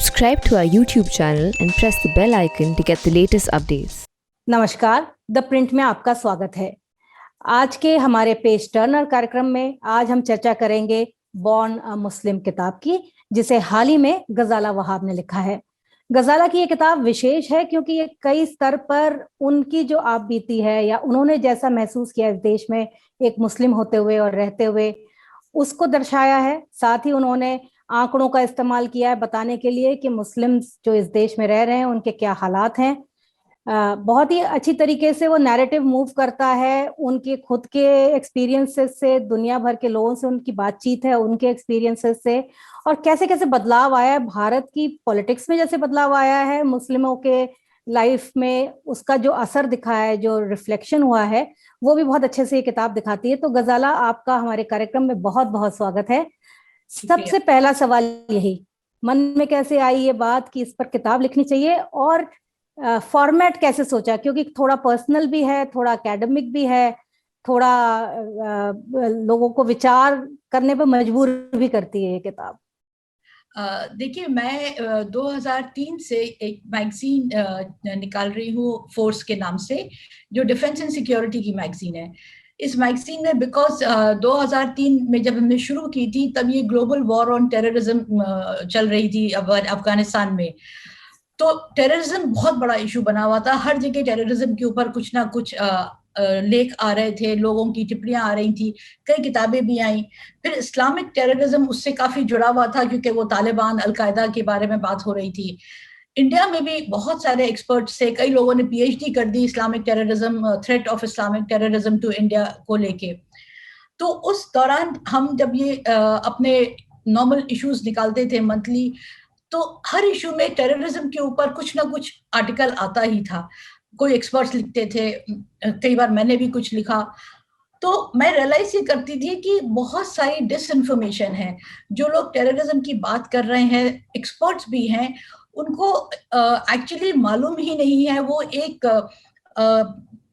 Subscribe to our YouTube channel and press the bell icon to get the latest updates. नमस्कार, the print में आपका स्वागत है। आज के हमारे पेज टर्नर कार्यक्रम में आज हम चर्चा करेंगे बॉर्न अ मुस्लिम किताब की, जिसे हाल ही में गजाला वहाब ने लिखा है। गजाला की ये किताब विशेष है क्योंकि ये कई स्तर पर उनकी जो आप बीती है या उन्होंने जैसा महसूस किया इस देश में एक मुस्लिम होते हुए और रहते हुए, उसको दर्शाया है। साथ ही उन्होंने आंकड़ों का इस्तेमाल किया है बताने के लिए कि मुस्लिम जो इस देश में रह रहे हैं उनके क्या हालात हैं। बहुत ही अच्छी तरीके से वो नैरेटिव मूव करता है, उनके खुद के एक्सपीरियंसेस से, दुनिया भर के लोगों से उनकी बातचीत है, उनके एक्सपीरियंसेस से, और कैसे कैसे बदलाव आया है भारत की पॉलिटिक्स में, जैसे बदलाव आया है मुस्लिमों के लाइफ में, उसका जो असर दिखा है, जो रिफ्लेक्शन हुआ है, वो भी बहुत अच्छे से ये किताब दिखाती है। तो गजाला, आपका हमारे कार्यक्रम में बहुत बहुत स्वागत है। सबसे पहला सवाल यही, मन में कैसे आई ये बात कि इस पर किताब लिखनी चाहिए, और फॉर्मेट कैसे सोचा? क्योंकि थोड़ा पर्सनल भी है, थोड़ा एकेडमिक भी है, थोड़ा लोगों को विचार करने पर मजबूर भी करती है ये किताब। देखिए, मैं 2003 से एक मैगजीन निकाल रही हूँ फोर्स के नाम से, जो डिफेंस एंड सिक्योरिटी की मैगजीन है। इस मैगजीन में बिकॉज 2003 में जब हमने शुरू की थी तब ये ग्लोबल वॉर ऑन टेररिज्म चल रही थी अफगानिस्तान में। तो टेररिज्म बहुत बड़ा इशू बना हुआ था, हर जगह टेररिज्म के ऊपर कुछ ना कुछ लेख आ रहे थे, लोगों की टिप्पणियां आ रही थी, कई किताबें भी आई। फिर इस्लामिक टेररिज्म उससे काफी जुड़ा हुआ था क्योंकि वो तालिबान, अलकायदा के बारे में बात हो रही थी। इंडिया में भी बहुत सारे एक्सपर्ट्स से कई लोगों ने पीएचडी कर दी Islamic terrorism, threat of Islamic terrorism to India को लेके। तो उस दौरान हम जब ये अपने नॉर्मल इश्यूज निकालते थे मंथली, तो हर इशू में टेररिज्म के ऊपर कुछ ना कुछ आर्टिकल आता ही था, कोई एक्सपर्ट्स लिखते थे, कई बार मैंने भी कुछ लिखा। तो मैं रियलाइज ये करती थी कि बहुत सारी डिसइंफॉर्मेशन है। जो लोग टेररिज्म की बात कर रहे हैं, एक्सपर्ट्स भी हैं, उनको एक्चुअली मालूम ही नहीं है। वो एक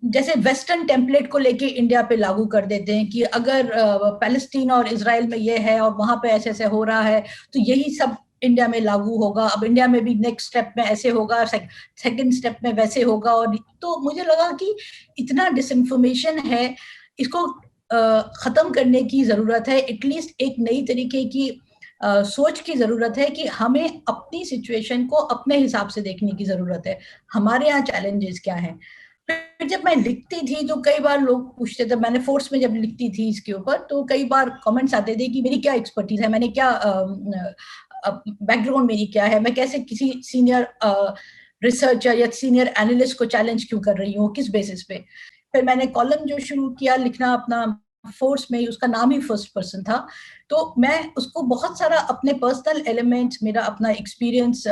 जैसे वेस्टर्न टेम्पलेट को लेके इंडिया पे लागू कर देते हैं कि अगर पैलेस्टीन और इजराइल में ये है और वहां पे ऐसे ऐसे हो रहा है तो यही सब इंडिया में लागू होगा, अब इंडिया में भी नेक्स्ट स्टेप में ऐसे होगा, सेकंड स्टेप में वैसे होगा। और तो मुझे लगा कि इतना डिसइंफॉर्मेशन है, इसको खत्म करने की जरूरत है। एटलीस्ट एक नई तरीके की सोच की जरूरत है कि हमें अपनी सिचुएशन को अपने हिसाब से देखने की जरूरत है, हमारे यहाँ चैलेंजेस क्या हैं। फिर जब मैं लिखती थी तो कई बार लोग पूछते थे, मैंने फोर्स में जब लिखती थी इसके ऊपर तो कई बार कमेंट्स आते थे कि मेरी क्या एक्सपर्टीज है, मैंने क्या बैकग्राउंड मेरी क्या है, मैं कैसे किसी सीनियर रिसर्चर या सीनियर एनालिस्ट को चैलेंज क्यों कर रही हूँ, किस बेसिस पे। फिर मैंने कॉलम जो शुरू किया लिखना अपना फोर्स में, उसका नाम ही फर्स्ट पर्सन था। तो मैं उसको बहुत सारा अपने पर्सनल एलिमेंट्स, मेरा अपना एक्सपीरियंस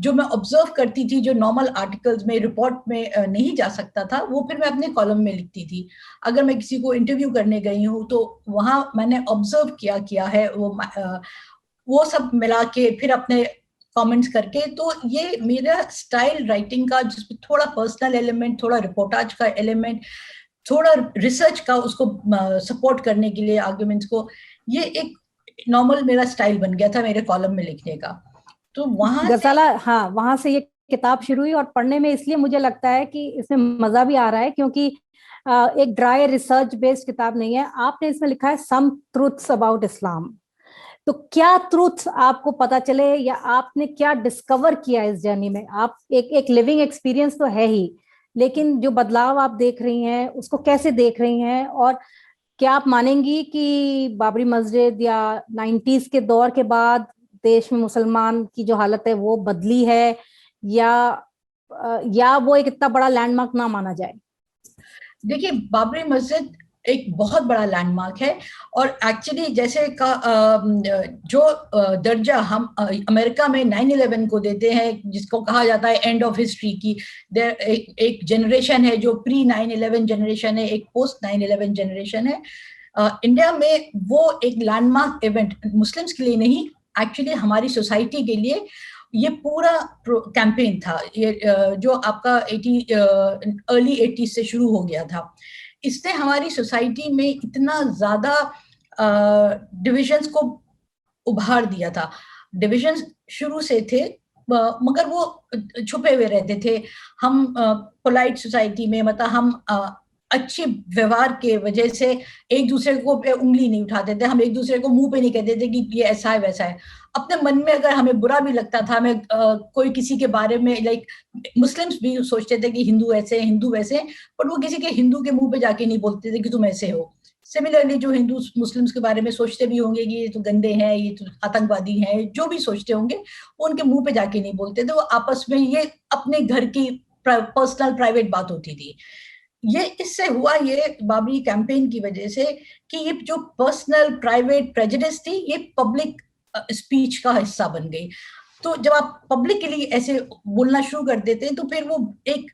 जो मैं ऑब्जर्व करती थी, जो नॉर्मल आर्टिकल्स में, रिपोर्ट में नहीं जा सकता था, वो फिर मैं अपने कॉलम में लिखती थी। अगर मैं किसी को इंटरव्यू करने गई हूँ तो वहां मैंने ऑब्जर्व किया है, वो सब मिला के फिर अपने कमेंट्स करके। तो ये मेरा स्टाइल राइटिंग का, जिसमें थोड़ा पर्सनल एलिमेंट, थोड़ा रिपोर्टाज का एलिमेंट, थोड़ा रिसर्च का उसको सपोर्ट करने के लिए आर्गुमेंट्स को, ये एक नॉर्मल मेरा स्टाइल बन गया था मेरे कॉलम में लिखने का। तो वहां गजाला, हाँ, वहां से ये किताब शुरू हुई, और पढ़ने में इसलिए मुझे लगता है कि इसमें मजा भी आ रहा है क्योंकि एक ड्राई रिसर्च बेस्ड किताब नहीं है। आपने इसमें लिखा है सम ट्रूथ्स अबाउट इस्लाम। तो क्या ट्रूथ्स आपको पता चले या आपने क्या डिस्कवर किया इस जर्नी में? आप एक लिविंग एक्सपीरियंस तो है ही, लेकिन जो बदलाव आप देख रही हैं उसको कैसे देख रही हैं? और क्या आप मानेंगी कि बाबरी मस्जिद या 90s के दौर के बाद देश में मुसलमान की जो हालत है वो बदली है, या वो एक इतना बड़ा लैंडमार्क ना माना जाए? देखिए, बाबरी मस्जिद एक बहुत बड़ा लैंडमार्क है, और एक्चुअली जैसे का जो दर्जा हम अमेरिका में 9/11 को देते हैं, जिसको कहा जाता है एंड ऑफ हिस्ट्री की, एक जनरेशन है जो प्री 9/11 जनरेशन है, एक पोस्ट 9/11 जनरेशन है। इंडिया में वो एक लैंडमार्क इवेंट, मुस्लिम्स के लिए नहीं, एक्चुअली हमारी सोसाइटी के लिए ये पूरा कैंपेन था, ये जो आपका अर्ली 80s से शुरू हो गया था। इसने हमारी सोसाइटी में इतना ज्यादा डिविजन्स को उभार दिया था। डिविजन्स शुरू से थे, मगर वो छुपे हुए रहते थे। हम पोलाइट सोसाइटी में, मतलब हम अच्छे व्यवहार के वजह से एक दूसरे को पे उंगली नहीं उठाते थे, हम एक दूसरे को मुंह पे नहीं कहते थे कि ये ऐसा है वैसा है। अपने मन में अगर हमें बुरा भी लगता था, हमें कोई किसी के बारे में, लाइक मुस्लिम्स भी सोचते थे कि हिंदू ऐसे हैं, हिंदू वैसे हैं, पर वो किसी के हिंदू के मुंह पे जाके नहीं बोलते थे कि तुम ऐसे हो। सिमिलरली जो हिंदू मुस्लिम्स के बारे में सोचते भी होंगे कि ये तो गंदे हैं, ये तो आतंकवादी हैं, जो भी सोचते होंगे, वो उनके मुंह पे जाके नहीं बोलते थे। वो आपस में ये अपने घर की पर्सनल प्राइवेट बात होती थी। ये इससे हुआ ये बाबरी कैंपेन की वजह से कि ये जो पर्सनल प्राइवेट प्रेजुडिस थी, ये पब्लिक स्पीच का हिस्सा बन गई। तो जब आप पब्लिकली ऐसे बोलना शुरू कर देते हैं, तो फिर वो एक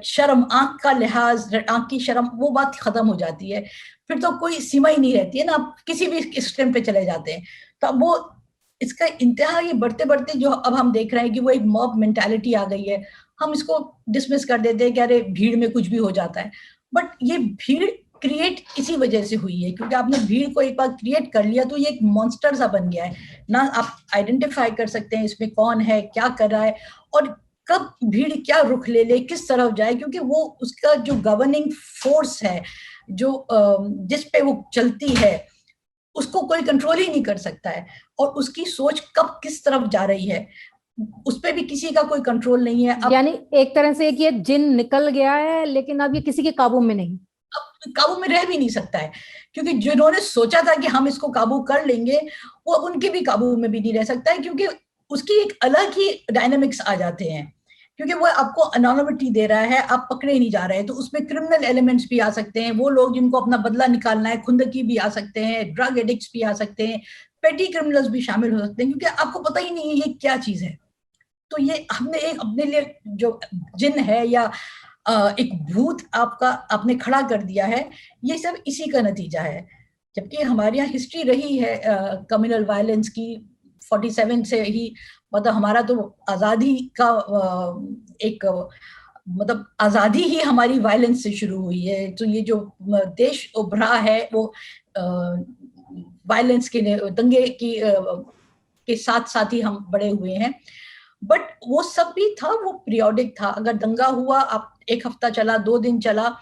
शर्म, आंख का लिहाज, आंख की शर्म, वो बात खत्म हो जाती है। फिर तो कोई सीमा ही नहीं रहती है ना, आप किसी भी एक्सट्रीम पे चले जाते हैं। तो अब वो इसका इंतहा ये बढ़ते बढ़ते जो अब हम देख रहे हैं कि वो एक मॉब मेंटालिटी आ गई है। हम इसको डिसमिस कर देते हैं कि अरे भीड़ में कुछ भी हो जाता है, बट ये भीड़ क्रिएट इसी वजह से हुई है, क्योंकि आपने भीड़ को एक बार क्रिएट कर लिया तो ये एक मॉन्स्टर सा बन गया है ना। आप आइडेंटिफाई कर सकते हैं इसमें कौन है, क्या कर रहा है, और कब भीड़ क्या रुख ले ले, किस तरफ जाए, क्योंकि वो उसका जो गवर्निंग फोर्स है, जो जिस पे वो चलती है, उसको कोई कंट्रोल ही नहीं कर सकता है। और उसकी सोच कब किस तरफ जा रही है, उस पे भी किसी का कोई कंट्रोल नहीं है। यानी एक तरह से ये जिन निकल गया है, लेकिन अब ये किसी के काबू में नहीं, अब काबू में रह भी नहीं सकता है, क्योंकि जिन्होंने सोचा था कि हम इसको काबू कर लेंगे, वो अब उनके भी काबू में भी नहीं रह सकता है, क्योंकि उसकी एक अलग ही डायनामिक्स आ जाते हैं। क्योंकि वो आपको अनोनिमिटी दे रहा है, आप पकड़े नहीं जा रहे हैं, तो उसमें क्रिमिनल एलिमेंट्स भी आ सकते हैं। वो लोग जिनको अपना बदला निकालना है, खुंदकी भी आ सकते हैं, ड्रग एडिक्ट्स भी आ सकते हैं, पेटी क्रिमिनल्स भी शामिल हो सकते हैं, क्योंकि आपको पता ही नहीं है ये क्या चीज है। तो ये हमने एक अपने लिए जो जिन है या एक भूत आपका आपने खड़ा कर दिया है, ये सब इसी का नतीजा है। जबकि हमारे यहाँ हिस्ट्री रही है कम्युनल वायलेंस की 47 से ही, मतलब हमारा तो आजादी का एक मतलब आजादी ही हमारी वायलेंस से शुरू हुई है। तो ये जो देश उभरा है वो वायलेंस के दंगे की के साथ साथ ही हम बड़े हुए हैं। बट वो सब भी था, वो पीरियोडिक था। अगर दंगा हुआ, आप एक हफ्ता चला, 2 दिन चला,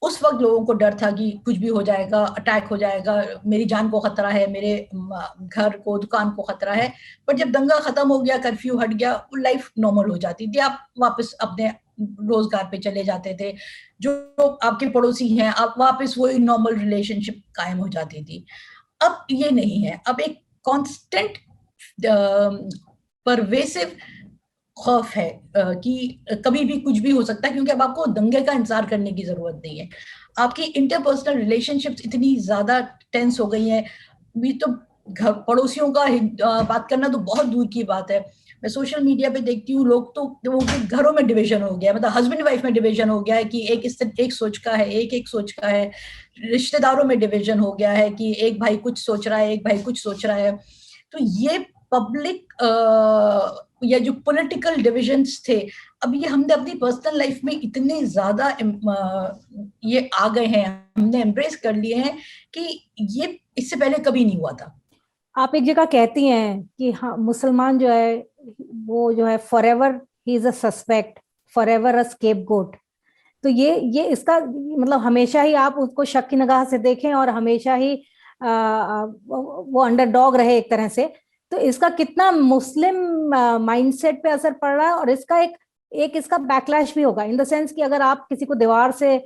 उस वक्त लोगों को डर था कि कुछ भी हो जाएगा, अटैक हो जाएगा, मेरी जान को खतरा है, मेरे घर को, दुकान को खतरा है। पर जब दंगा खत्म हो गया, कर्फ्यू हट गया, लाइफ नॉर्मल हो जाती थी, आप वापस अपने रोजगार पे चले जाते थे, जो आपके पड़ोसी हैं आप वापस वही नॉर्मल रिलेशनशिप कायम हो जाती थी। अब ये नहीं है, अब एक कांस्टेंट परवेसिव खौफ है कि कभी भी कुछ भी हो सकता है, क्योंकि अब आपको दंगे का इंतजार करने की जरूरत नहीं है। आपकी इंटरपर्सनल रिलेशनशिप्स इतनी ज्यादा टेंस हो गई हैं, भी तो घर पड़ोसियों का बात करना तो बहुत दूर की बात है। मैं सोशल मीडिया पे देखती हूँ, लोग तो उनके घरों में डिवीजन हो गया, मतलब हस्बैंड वाइफ में डिवीजन हो गया है कि एक सोच का है, एक सोच का है। रिश्तेदारों में डिवीजन हो गया है कि एक भाई कुछ सोच रहा है, एक भाई कुछ सोच रहा है। तो ये पब्लिक या जो पॉलिटिकल डिविजन्स थे, अब ये हमने अपनी पर्सनल लाइफ में इतने ज्यादा ये आ गए हैं, हमने एम्ब्रेस कर लिए हैं कि ये इससे पहले कभी नहीं हुआ था। आप एक जगह कहती हैं कि हाँ, मुसलमान जो है वो जो है forever he is a suspect, forever a scapegoat. तो ये इसका मतलब हमेशा ही आप उसको शक की निगाह से देखें और हमेशा ही वो अंडरडॉग रहे एक तरह से। तो इसका कितना मुस्लिम माइंडसेट पे असर पड़ रहा है, और इसका एक इसका बैकलैश भी होगा, इन द सेंस कि अगर आप किसी को दीवार से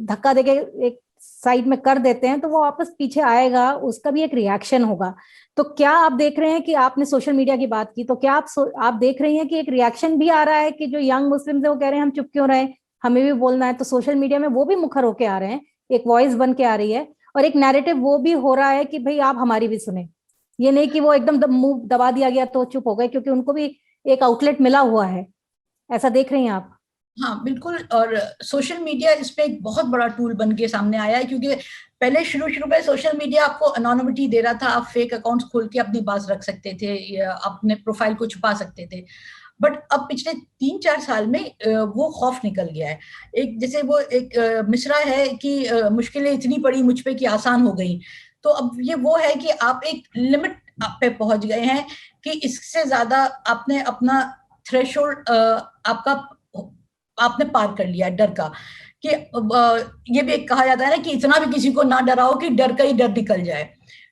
धक्का देके एक साइड में कर देते हैं तो वो वापस पीछे आएगा, उसका भी एक रिएक्शन होगा। तो क्या आप देख रहे हैं कि आपने सोशल मीडिया की बात की, तो क्या आप देख रही हैं कि एक रिएक्शन भी आ रहा है कि जो यंग मुस्लिम्स है वो कह रहे हैं हम चुप क्यों रहे, हमें भी बोलना है। तो सोशल मीडिया में वो भी मुखर होके आ रहे हैं, एक वॉइस बन के आ रही है, और एक नैरेटिव वो भी हो रहा है कि भाई आप हमारी भी सुने। ये नहीं कि वो एकदम मुंह दबा दिया गया तो चुप हो गए, क्योंकि उनको भी एक आउटलेट मिला हुआ है। ऐसा देख रही हैं आप? हाँ बिल्कुल, और सोशल मीडिया इस पे एक बहुत बड़ा टूल बन के सामने आया है, क्योंकि पहले शुरू में सोशल मीडिया आपको अनोनिमिटी दे रहा था, आप फेक अकाउंट्स खोल के अपनी बात रख सकते थे या अपने प्रोफाइल को छुपा सकते थे। बट अब पिछले 3-4 साल में वो खौफ निकल गया है। एक जैसे वो एक मिसरा है कि मुश्किलें इतनी पड़ी मुझ पे कि आसान हो गई। तो अब ये वो है कि आप एक लिमिट पे पहुंच गए हैं कि इससे ज्यादा आपने अपना थ्रेशोल्ड आपने पार कर लिया डर का, कि ये भी कहा जाता है ना कि इतना भी किसी को ना डराओ कि डर का ही डर निकल जाए।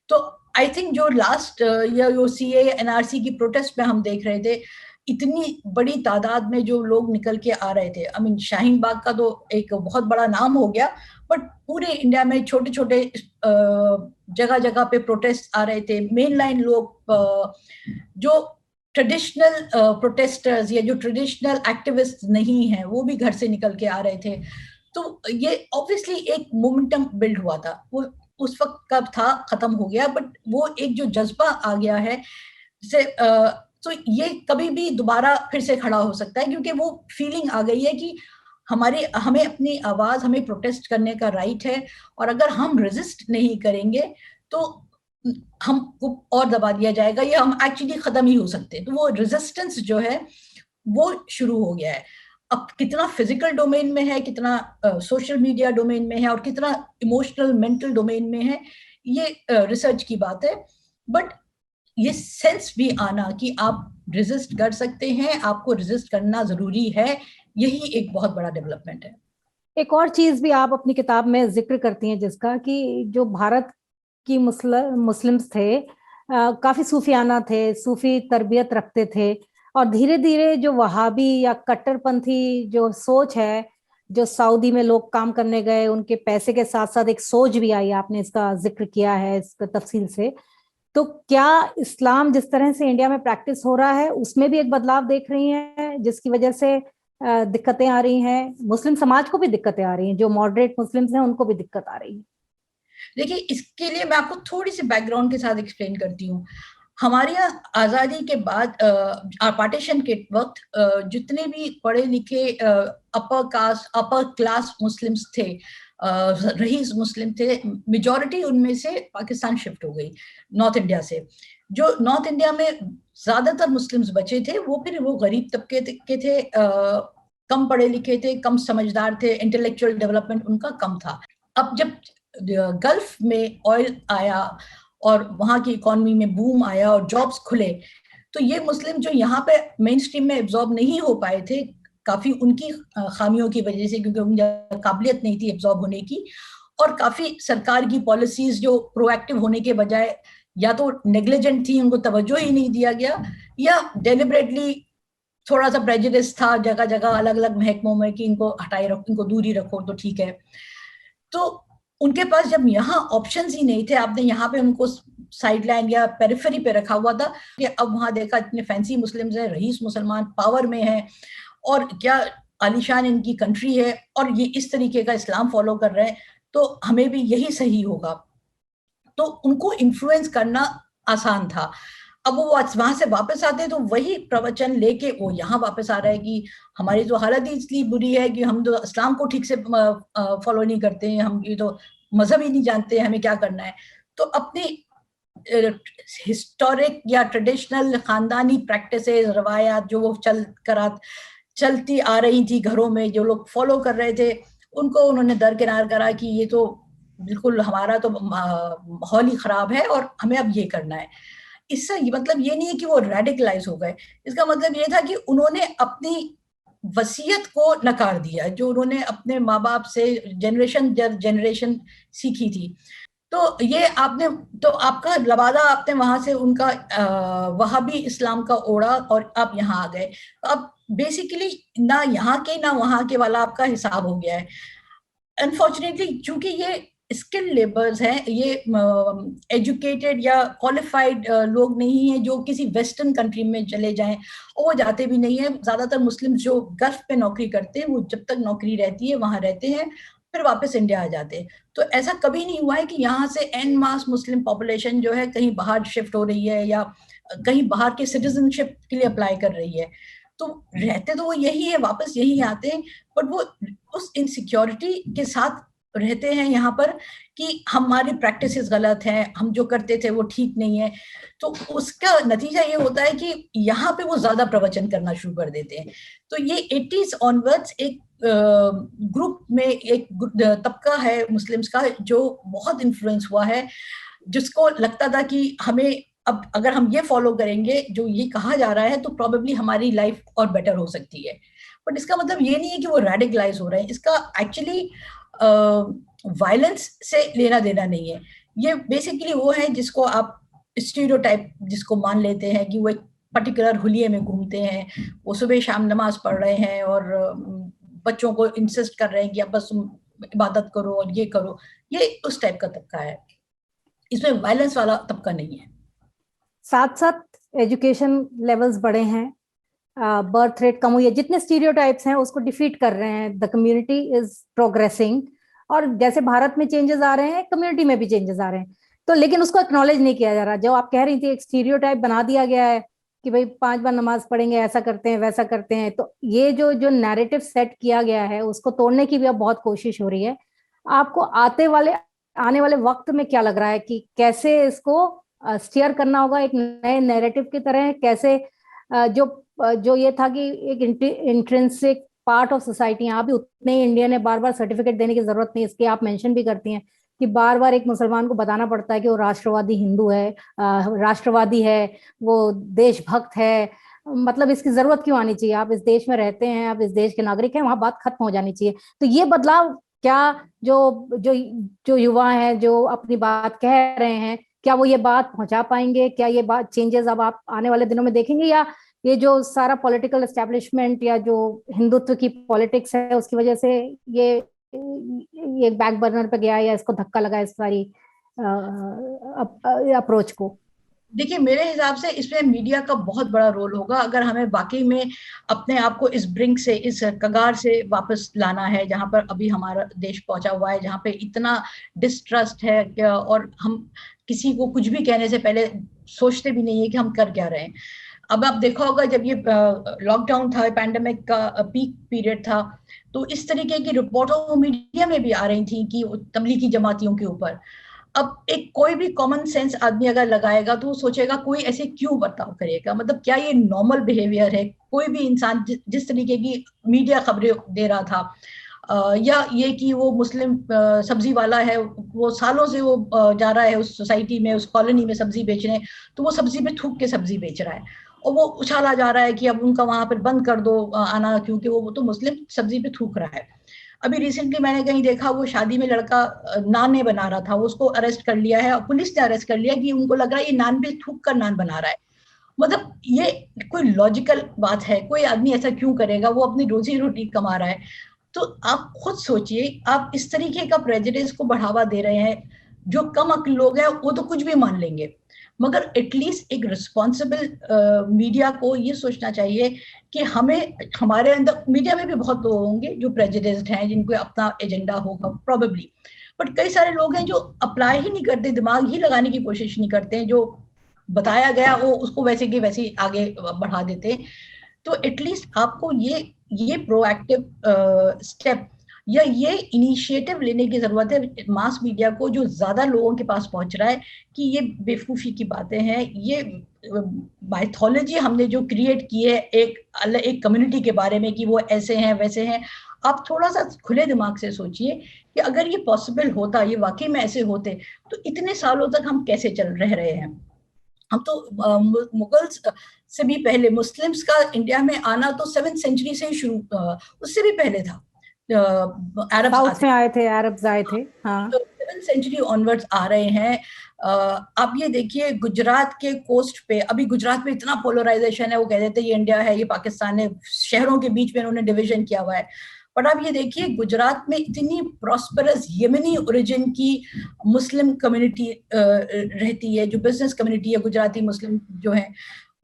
तो आई थिंक जो लास्ट या सीए एनआरसी की प्रोटेस्ट में हम देख रहे थे, इतनी बड़ी तादाद में जो लोग निकल के आ रहे थे, आई मीन शाहीन बाग का तो एक बहुत बड़ा नाम हो गया, बट पूरे इंडिया में छोटे छोटे जगह जगह पे प्रोटेस्ट आ रहे थे। मेन लाइन लोग जो ट्रेडिशनल प्रोटेस्टर्स या जो ट्रेडिशनल एक्टिविस्ट नहीं हैं, वो भी घर से निकल के आ रहे थे। तो ये ऑब्वियसली एक मोमेंटम बिल्ड हुआ था, वो उस वक्त कब था खत्म हो गया, बट वो एक जो जज्बा आ गया है से तो ये कभी भी दोबारा फिर से खड़ा हो सकता है, क्योंकि वो फीलिंग आ गई है कि हमें अपनी आवाज, हमें प्रोटेस्ट करने का राइट है, और अगर हम रेजिस्ट नहीं करेंगे तो हमको और दबा दिया जाएगा या हम एक्चुअली खत्म ही हो सकते हैं। तो वो रेजिस्टेंस जो है वो शुरू हो गया है। अब कितना फिजिकल डोमेन में है, कितना सोशल मीडिया डोमेन में है, और कितना इमोशनल मेंटल डोमेन में है, ये रिसर्च की बात है। बट ये सेंस भी आना कि आप रेजिस्ट कर सकते हैं, आपको रेजिस्ट करना जरूरी है, यही एक बहुत बड़ा डेवलपमेंट है। एक और चीज भी आप अपनी किताब में जिक्र करती हैं, जिसका कि जो भारत की मुस्लिम्स थे काफी सूफियाना थे, सूफी तरबियत रखते थे, और धीरे धीरे जो वहाबी या कट्टरपंथी जो सोच है, जो सऊदी में लोग काम करने गए, उनके पैसे के साथ साथ एक सोच भी आई, आपने इसका जिक्र किया है इसका तफसील से। तो क्या इस्लाम जिस तरह से इंडिया में प्रैक्टिस हो रहा है उसमें भी एक बदलाव देख रही हैं, जिसकी वजह से दिक्कतें आ रही हैं, मुस्लिम समाज को भी दिक्कतें आ रही हैं, जो मॉडरेट मुस्लिम्स हैं उनको भी दिक्कत आ रही है? देखिए, इसके लिए मैं आपको थोड़ी सी बैकग्राउंड के साथ एक्सप्लेन करती हूँ। हमारे यहाँ आज़ादी के बाद पार्टीशन के वक्त जितने भी पढ़े लिखे अपर क्लास मुस्लिम्स थे, रईस मुस्लिम थे, मेजॉरिटी उनमें से पाकिस्तान शिफ्ट हो गई नॉर्थ इंडिया से। जो नॉर्थ इंडिया में ज्यादातर मुस्लिम्स बचे थे वो फिर वो गरीब तबके के थे, कम पढ़े लिखे थे, कम समझदार थे, इंटेलेक्चुअल डेवलपमेंट उनका कम था। अब जब गल्फ में ऑयल आया और वहाँ की इकोनॉमी में बूम आया और जॉब्स खुले, तो ये मुस्लिम जो यहाँ पे मेन स्ट्रीम में एब्जॉर्ब नहीं हो पाए थे, काफी उनकी खामियों की वजह से, क्योंकि उनकी काबिलियत नहीं थी एब्जॉर्ब होने की, और काफी सरकार की पॉलिसीज जो प्रोएक्टिव होने के बजाय या तो नेग्लिजेंट थी, उनको तवज्जो ही नहीं दिया गया, या डेलिबरेटली थोड़ा सा प्रेजुडिस था जगह जगह अलग अलग महकमों में कि इनको हटाए रखो, इनको दूरी रखो तो ठीक है। तो उनके पास जब यहाँ ऑप्शंस ही नहीं थे, आपने यहाँ पे उनको साइडलाइन या पेरिफेरी पे रखा हुआ था कि अब वहां देखा इतने फैंसी मुस्लिम्स हैं, रईस मुसलमान पावर में हैं, और क्या आलीशान इनकी कंट्री है, और ये इस तरीके का इस्लाम फॉलो कर रहे हैं, तो हमें भी यही सही होगा। तो उनको इन्फ्लुएंस करना आसान था। अब वो वहां से वापस आते तो वही प्रवचन लेके वो यहाँ वापस आ रहा है कि हमारी तो हालत ही इसलिए बुरी है कि हम तो इस्लाम को ठीक से फॉलो नहीं करते हैं, हम ये तो मजहब ही नहीं जानते हमें क्या करना है। तो अपनी हिस्टोरिक या ट्रेडिशनल खानदानी प्रैक्टिसेस, रवायात जो वो चलती आ रही थी घरों में, जो लोग फॉलो कर रहे थे, उनको उन्होंने दरकिनार करा कि ये तो बिल्कुल हमारा तो माहौल ही खराब है और हमें अब ये करना है। इससे मतलब ये नहीं है कि वो रेडिकलाइज हो गए, इसका मतलब ये था कि उन्होंने अपनी वसीयत को नकार दिया जो उन्होंने अपने माँ बाप से जनरेशन सीखी थी। तो ये आपने तो आपका लबादा आपने वहां से उनका वहाबी इस्लाम का ओढ़ा और आप यहाँ आ गए। अब बेसिकली ना यहाँ के ना वहां के वाला आपका हिसाब हो गया है। अनफॉर्चुनेटली चूंकि ये स्किल लेबर्स हैं, ये एजुकेटेड या क्वालिफाइड लोग नहीं हैं जो किसी वेस्टर्न कंट्री में चले जाएं, और वो जाते भी नहीं है। ज्यादातर मुस्लिम जो गल्फ पे नौकरी करते हैं वो जब तक नौकरी रहती है वहां रहते हैं, फिर वापस इंडिया आ जाते हैं। तो ऐसा कभी नहीं हुआ है कि यहाँ से एन मास मुस्लिम पॉपुलेशन जो है कहीं बाहर शिफ्ट हो रही है या कहीं बाहर के सिटीजनशिप के लिए अप्लाई कर रही है। तो रहते तो वो यही है, वापस यही आते हैं, बट वो उस इनसिक्योरिटी के साथ रहते हैं यहाँ पर कि हमारी प्रैक्टिसेस गलत हैं, हम जो करते थे वो ठीक नहीं है। तो उसका नतीजा ये होता है कि यहाँ पे वो ज्यादा प्रवचन करना शुरू कर देते हैं। तो ये 80s ऑनवर्ड्स एक ग्रुप में एक तबका है मुस्लिम्स का जो बहुत इन्फ्लुएंस हुआ है, जिसको लगता था कि हमें अब अगर हम ये फॉलो करेंगे जो ये कहा जा रहा है तो प्रोबेबली हमारी लाइफ और बेटर हो सकती है। बट इसका मतलब ये नहीं है कि वो रेडिकलाइज हो रहे हैं, इसका एक्चुअली वायलेंस से लेना देना नहीं है। ये बेसिकली वो है जिसको आप स्टीरियोटाइप जिसको मान लेते हैं कि वो एक पर्टिकुलर हुलिये में घूमते हैं, वो सुबह शाम नमाज पढ़ रहे हैं और बच्चों को इंसिस्ट कर रहे हैं कि अब बस तुम इबादत करो और ये करो, ये उस टाइप का तबका है, इसमें वायलेंस वाला तबका नहीं है। साथ साथ एजुकेशन लेवल्स बढ़े हैं, बर्थ रेट कम हुई है, जितने स्टीरियोटाइप्स हैं उसको डिफीट कर रहे हैं, द कम्युनिटी इज प्रोग्रेसिंग। और जैसे भारत में चेंजेस आ रहे हैं, कम्युनिटी में भी चेंजेस आ रहे हैं, तो लेकिन उसको एक्नॉलेज नहीं किया जा रहा। जो आप कह रही थी, एक स्टीरियोटाइप बना दिया गया है कि भाई 5 बार नमाज पढ़ेंगे, ऐसा करते हैं वैसा करते हैं, तो ये जो जो नैरेटिव सेट किया गया है उसको तोड़ने की भी अब बहुत कोशिश हो रही है। आपको आने वाले वक्त में क्या लग रहा है कि कैसे इसको स्टीयर करना होगा एक नए नैरेटिव की तरह? कैसे जो ये था कि एक इंट्रिंसिक पार्ट ऑफ सोसाइटी, यहाँ भी उतने ही इंडियन है, बार बार सर्टिफिकेट देने की जरूरत नहीं, इसके आप मेंशन भी करती हैं कि बार बार एक मुसलमान को बताना पड़ता है कि वो राष्ट्रवादी हिंदू है, राष्ट्रवादी है, वो देशभक्त है। मतलब इसकी जरूरत क्यों आनी चाहिए? आप इस देश में रहते हैं, आप इस देश के नागरिक हैं, वहां बात खत्म हो जानी चाहिए। तो ये बदलाव क्या जो जो जो युवा हैं जो अपनी बात कह रहे हैं, क्या वो ये बात पहुंचा पाएंगे? क्या ये बात चेंजेस अब आप आने वाले दिनों में देखेंगे, या ये जो सारा पॉलिटिकल एस्टेब्लिशमेंट या जो हिंदुत्व की पॉलिटिक्स है उसकी वजह से ये बैक बर्नर पे गया, या इसको धक्का लगा इस सारी अप्रोच को? देखिए, मेरे हिसाब से इसमें मीडिया का बहुत बड़ा रोल होगा। अगर हमें वाकई में अपने आप को इस ब्रिंक से, इस कगार से वापस लाना है जहां पर अभी हमारा देश पहुंचा हुआ है, जहां पे इतना डिस्ट्रस्ट है और हम किसी को कुछ भी कहने से पहले सोचते भी नहीं है कि हम कर क्या रहे हैं। अब आप देखा होगा जब ये लॉकडाउन था, पैंडेमिक का पीक पीरियड था, तो इस तरीके की रिपोर्टों मीडिया में भी आ रही थी कि तबलीगी जमातियों के ऊपर। अब एक कोई भी कॉमन सेंस आदमी अगर लगाएगा तो वो सोचेगा कोई ऐसे क्यों बर्ताव करेगा, मतलब क्या ये नॉर्मल बिहेवियर है? कोई भी इंसान जिस तरीके की मीडिया खबरें दे रहा था, या ये कि वो मुस्लिम सब्जी वाला है, वो सालों से वो जा रहा है उस सोसाइटी में, उस कॉलोनी में सब्जी बेचने, तो वो सब्जी पे थूक के सब्जी बेच रहा है और वो उछाला जा रहा है कि अब उनका वहां पर बंद कर दो आना, क्योंकि वो तो मुस्लिम सब्जी पे थूक रहा है। अभी रिसेंटली मैंने कहीं देखा, वो शादी में लड़का नान बना रहा था, उसको अरेस्ट कर लिया है और पुलिस ने अरेस्ट कर लिया कि उनको लग रहा है ये नान पे थूक कर नान बना रहा है। मतलब ये कोई लॉजिकल बात है? कोई आदमी ऐसा क्यों करेगा? वो अपनी रोजी रोटी कमा रहा है। तो आप खुद सोचिए, आप इस तरीके का प्रेजुडिस को बढ़ावा दे रहे हैं। जो कम अक्ल लोग हैं वो तो कुछ भी मान लेंगे, मगर एटलीस्ट एक रिस्पॉन्सिबल मीडिया को ये सोचना चाहिए कि हमें, हमारे अंदर मीडिया में भी बहुत लोग होंगे जो प्रेजुडिस्ड हैं, जिनको अपना एजेंडा होगा प्रोबेबली, बट कई सारे लोग हैं जो अप्लाई ही नहीं करते, दिमाग ही लगाने की कोशिश नहीं करते हैं, जो बताया गया वो उसको वैसे की वैसे आगे बढ़ा देते हैं। तो एटलीस्ट आपको ये प्रोएक्टिव स्टेप या ये इनिशिएटिव लेने की जरूरत है मास मीडिया को, जो ज्यादा लोगों के पास पहुंच रहा है, कि ये बेवकूफी की बातें हैं, ये माइथोलॉजी हमने जो क्रिएट की है एक कम्युनिटी के बारे में कि वो ऐसे हैं वैसे हैं। आप थोड़ा सा खुले दिमाग से सोचिए कि अगर ये पॉसिबल होता, ये वाकई में ऐसे होते, तो इतने सालों तक हम कैसे रह रहे हैं। हम तो मुगल्स से भी पहले, मुस्लिम्स का इंडिया में आना तो 7th सेंचुरी से ही शुरू, उससे भी पहले था। अरब्स में आए थे, अरब्स आए थे, हाँ। तो 7th सेंचुरी ऑनवर्ड्स आ रहे हैं। आप ये देखिए गुजरात के कोस्ट पे, अभी गुजरात में इतना पोलराइजेशन है, वो कह देते हैं ये इंडिया है, ये पाकिस्तान है, शहरों के बीच में उन्होंने डिवीजन किया हुआ है। पर आप ये देखिए गुजरात में इतनी प्रॉस्परस यमनी ओरिजिन की मुस्लिम कम्युनिटी रहती है, जो बिजनेस कम्युनिटी है, गुजराती मुस्लिम जो है,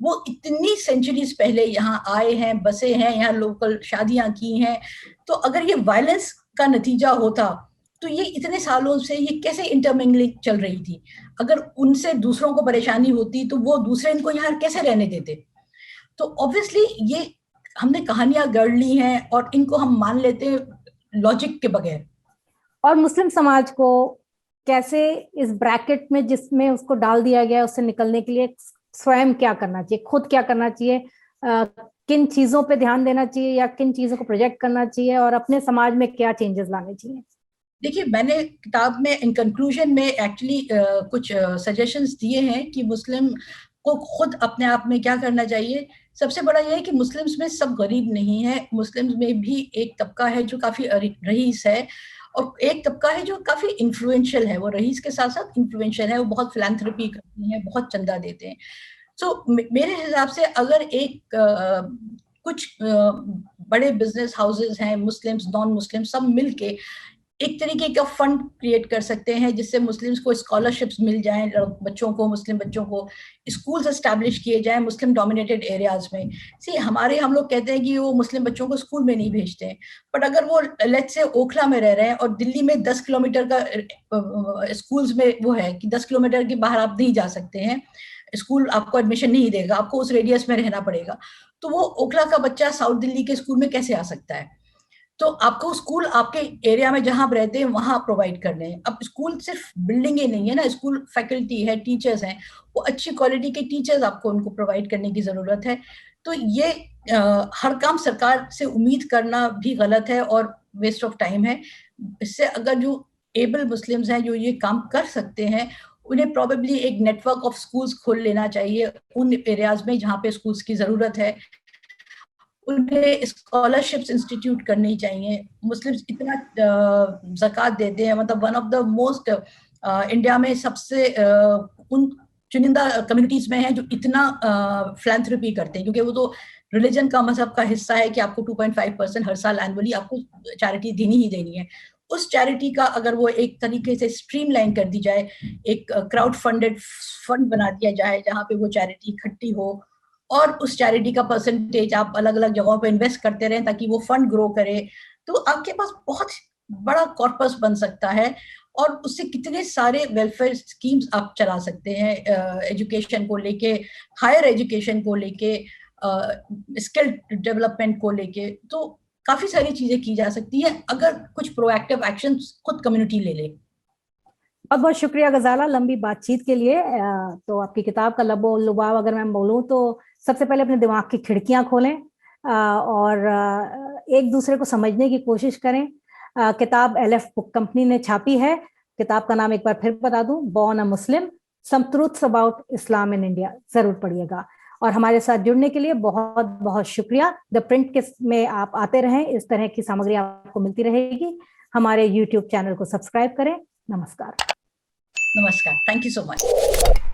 वो इतनी सेंचुरीज पहले यहाँ आए हैं, बसे हैं, यहाँ लोकल शादियां की हैं। तो अगर ये वायलेंस का नतीजा होता तो ये इतने सालों से ये कैसे इंटरमिंगलिंग चल रही थी? अगर उनसे दूसरों को परेशानी होती तो वो दूसरे इनको यहाँ कैसे रहने देते? तो ऑब्वियसली ये हमने कहानियां गढ़ ली हैं और इनको हम मान लेते हैं लॉजिक के बगैर। और मुस्लिम समाज को कैसे इस ब्रैकेट में जिसमें उसको डाल दिया गया है उससे निकलने के लिए स्वयं क्या करना चाहिए, खुद क्या करना चाहिए, किन चीजों पे ध्यान देना चाहिए या किन चीजों को प्रोजेक्ट करना चाहिए, और अपने समाज में क्या चेंजेस लाने चाहिए? देखिए, मैंने किताब में इन कंक्लूजन में एक्चुअली कुछ सजेशंस दिए हैं कि मुस्लिम को खुद अपने आप में क्या करना चाहिए। सबसे बड़ा ये है कि मुस्लिम्स में सब गरीब नहीं है, मुस्लिम्स में भी एक तबका है जो काफी रईस है, और एक तबका है जो काफी इन्फ्लुएंशियल है। वो रईस के साथ साथ इन्फ्लुएंशियल है, वो बहुत फिलैंथ्रोपी करते हैं, बहुत चंदा देते हैं। सो मेरे हिसाब से अगर एक कुछ बड़े बिजनेस हाउसेस हैं, मुस्लिम्स नॉन मुस्लिम सब मिलके एक तरीके का फंड क्रिएट कर सकते हैं जिससे मुस्लिम्स को स्कॉलरशिप्स मिल जाएं, बच्चों को, मुस्लिम बच्चों को स्कूल्स एस्टैब्लिश किए जाएं मुस्लिम डोमिनेटेड एरियाज में। हम लोग कहते हैं कि वो मुस्लिम बच्चों को स्कूल में नहीं भेजते हैं, बट अगर वो लेट्स से ओखला में रह रहे हैं और दिल्ली में 10 किलोमीटर का स्कूल्स में वो है कि 10 किलोमीटर के बाहर आप नहीं जा सकते हैं, स्कूल आपको एडमिशन नहीं देगा, आपको उस रेडियस में रहना पड़ेगा, तो वो ओखला का बच्चा साउथ दिल्ली के स्कूल में कैसे आ सकता है? तो आपको स्कूल आपके एरिया में जहां आप रहते हैं वहां प्रोवाइड करने हैं। अब स्कूल सिर्फ बिल्डिंग ही नहीं है ना, स्कूल फैकल्टी है, टीचर्स हैं, वो अच्छी क्वालिटी के टीचर्स आपको उनको प्रोवाइड करने की जरूरत है। तो ये हर काम सरकार से उम्मीद करना भी गलत है और वेस्ट ऑफ टाइम है। इससे अगर जो एबल मुस्लिम्स हैं जो ये काम कर सकते हैं, उन्हें प्रोबेबली एक नेटवर्क ऑफ स्कूल्स खोल लेना चाहिए उन एरियाज में जहाँ पे स्कूल्स की जरूरत है। उन्हें स्कॉलरशिप्स इंस्टीट्यूट करनी चाहिए। मुस्लिम्स इतना ज़कात देते हैं, मतलब one of the most India में सबसे उन चुनिंदा कम्युनिटीज में है जो इतना फिलैंथ्रोपी करते हैं, क्योंकि वो तो रिलीजन का मजहब का हिस्सा है कि आपको 2.5% हर साल एनुअली आपको चैरिटी देनी ही देनी है। उस चैरिटी का अगर वो एक तरीके से स्ट्रीमलाइन कर दी जाए, एक क्राउड फंडेड फंड बना दिया जाए जहाँ पे वो चैरिटी इकट्ठी हो और उस चैरिटी का परसेंटेज आप अलग अलग जगहों पे इन्वेस्ट करते रहें ताकि वो फंड ग्रो करे, तो आपके पास बहुत बड़ा कॉर्पस बन सकता है और उससे कितने सारे वेलफेयर स्कीम्स आप चला सकते हैं, एजुकेशन को लेके, हायर एजुकेशन को लेके, स्किल डेवलपमेंट को लेके। तो काफी सारी चीजें की जा सकती हैं अगर कुछ प्रोएक्टिव एक्शन खुद कम्युनिटी ले ले। बहुत बहुत शुक्रिया गजाला लंबी बातचीत के लिए। तो आपकी किताब का लबो लुबाव अगर मैं बोलूँ तो सबसे पहले अपने दिमाग की खिड़कियां खोलें और एक दूसरे को समझने की कोशिश करें। किताब LF बुक कंपनी ने छापी है। किताब का नाम एक बार फिर बता दूं, born a Muslim, some truths about Islam in India. जरूर पढ़िएगा। और हमारे साथ जुड़ने के लिए बहुत बहुत शुक्रिया। द प्रिंट के में आप आते रहें, इस तरह की सामग्री आपको मिलती रहेगी। हमारे YouTube चैनल को सब्सक्राइब करें। नमस्कार। नमस्कार, थैंक यू सो मच।